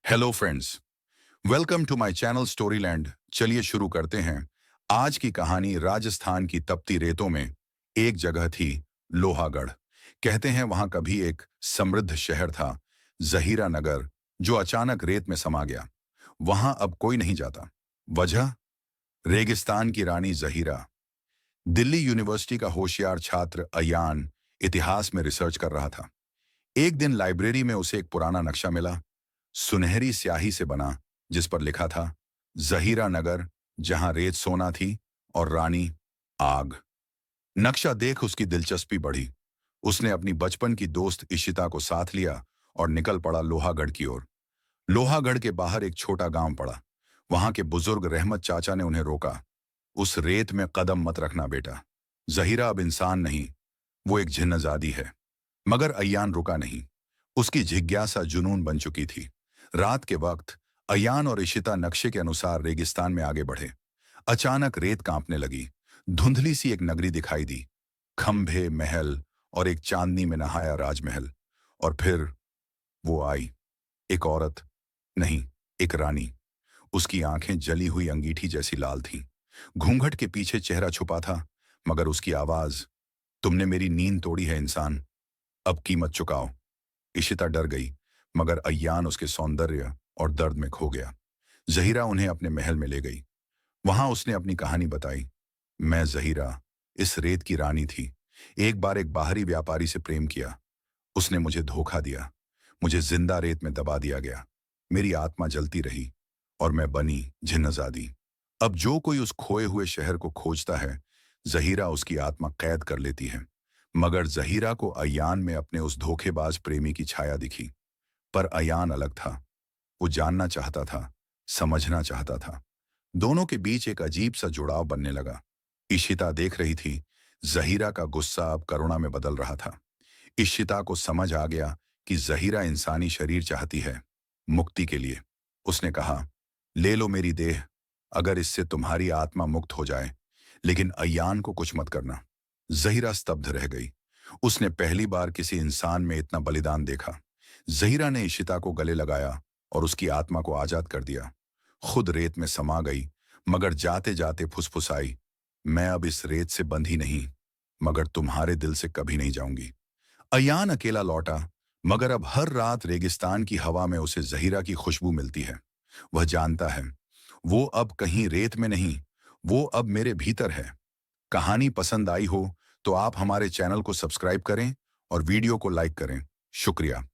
Hello friends, welcome to my channel Storyland. चलिए शुरू करते हैं। आज की कहानी राजस्थान की तपती रेतों में एक जगह थी, लोहागढ़। कहते हैं वहां कभी एक समृद्ध शहर था, जहीरा नगर, जो अचानक रेत में समा गया। वहां अब कोई नहीं जाता। वजह? रेगिस्तान की रानी जहीरा। दिल्ली यूनिवर्सिटी का होशियार छात्र अयान इतिहास में रिसर्च कर रहा था। एक दिन लाइब्रेरी में उसे एक पुराना नक्शा मिला, सुनहरी स्याही से बना, जिस पर लिखा था जहीरा नगर, जहां रेत सोना थी और रानी आग। नक्शा देख उसकी दिलचस्पी बढ़ी। उसने अपनी बचपन की दोस्त इशिता को साथ लिया और निकल पड़ा लोहागढ़ की ओर। लोहागढ़ के बाहर एक छोटा गांव पड़ा। वहां के बुजुर्ग रहमत चाचा ने उन्हें रोका। उस रेत में कदम मत रखना बेटा। जहीरा अब इंसान नहीं, वो एक जिन्नजादी है। मगर अयान रुका नहीं। उसकी जिज्ञासा जुनून बन चुकी थी। रात के वक्त अयान और इशिता नक्शे के अनुसार रेगिस्तान में आगे बढ़े। अचानक रेत कांपने लगी। धुंधली सी एक नगरी दिखाई दी, खंभे, महल और एक चांदनी में नहाया राजमहल। और फिर वो आई, एक औरत, नहीं, एक रानी। उसकी आंखें जली हुई अंगीठी जैसी लाल थीं। घूंघट के पीछे चेहरा छुपा था, मगर उसकी आवाज, तुमने मेरी नींद तोड़ी है इंसान, अब कीमत चुकाओ। इशिता डर गई, मगर अय्यान उसके सौंदर्य और दर्द में खो गया। जहीरा उन्हें अपने महल में ले गई। वहां उसने अपनी कहानी बताई। मैं जहीरा, इस रेत की रानी थी। एक बार एक बाहरी व्यापारी से प्रेम किया। उसने मुझे धोखा दिया। मुझे जिंदा रेत में दबा दिया गया। मेरी आत्मा जलती रही और मैं बनी जिन्नजादी। अब जो कोई उस खोए हुए शहर को खोजता है, जहीरा उसकी आत्मा कैद कर लेती है। मगर जहीरा को अयान में अपने उस धोखेबाज प्रेमी की छाया दिखी। पर अयान अलग था। वो जानना चाहता था, समझना चाहता था। दोनों के बीच एक अजीब सा जुड़ाव बनने लगा। इशिता देख रही थी, जहीरा का गुस्सा अब करुणा में बदल रहा था। इशिता को समझ आ गया कि जहीरा इंसानी शरीर चाहती है, मुक्ति के लिए। उसने कहा, ले लो मेरी देह, अगर इससे तुम्हारी आत्मा मुक्त हो जाए, लेकिन अयान को कुछ मत करना। जहीरा स्तब्ध रह गई। उसने पहली बार किसी इंसान में इतना बलिदान देखा। जहीरा ने इशिता को गले लगाया और उसकी आत्मा को आजाद कर दिया। खुद रेत में समा गई, मगर जाते जाते फुसफुसाई, मैं अब इस रेत से बंधी नहीं, मगर तुम्हारे दिल से कभी नहीं जाऊंगी। अयान अकेला लौटा, मगर अब हर रात रेगिस्तान की हवा में उसे जहीरा की खुशबू मिलती है। वह जानता है, वो अब कहीं रेत में नहीं, वो अब मेरे भीतर है। कहानी पसंद आई हो तो आप हमारे चैनल को सब्सक्राइब करें और वीडियो को लाइक करें। शुक्रिया।